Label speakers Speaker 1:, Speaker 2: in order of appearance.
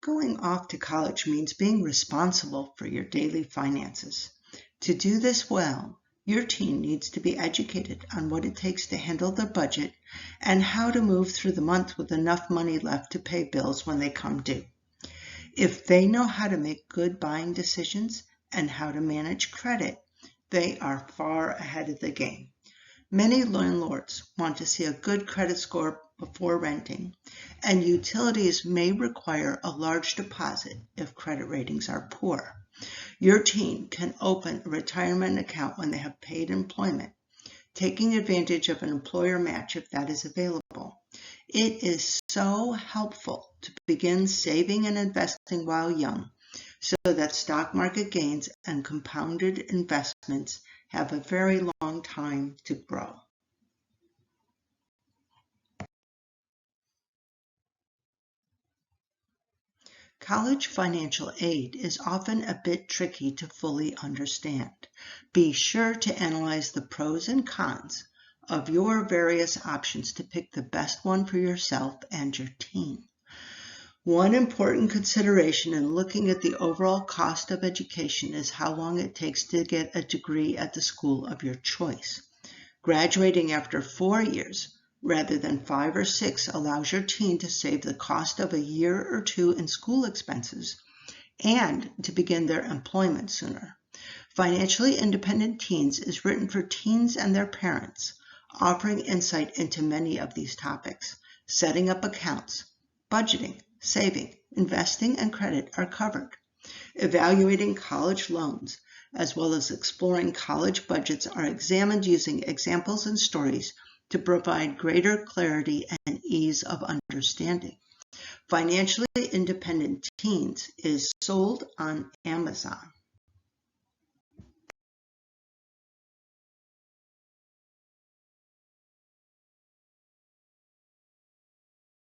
Speaker 1: Going off to college means being responsible for your daily finances. To do this well, your teen needs to be educated on what it takes to handle their budget and how to move through the month with enough money left to pay bills when they come due. If they know how to make good buying decisions and how to manage credit, they are far ahead of the game. Many landlords want to see a good credit score before renting, and utilities may require a large deposit if credit ratings are poor. Your teen can open a retirement account when they have paid employment, taking advantage of an employer match if that is available. It is so helpful to begin saving and investing while young so that stock market gains and compounded investments have a very long time to grow. College financial aid is often a bit tricky to fully understand. Be sure to analyze the pros and cons of your various options to pick the best one for yourself and your teen. One important consideration in looking at the overall cost of education is how long it takes to get a degree at the school of your choice. Graduating after 4 years rather than 5 or 6 allows your teen to save the cost of a year or 2 in school expenses and to begin their employment sooner. Financially Independent Teens is written for teens and their parents, offering insight into many of these topics. Setting up accounts, budgeting, saving, investing, and credit are covered. Evaluating college loans, as well as exploring college budgets, are examined using examples and stories to provide greater clarity and ease of understanding. Financially Independent Teens is sold on Amazon.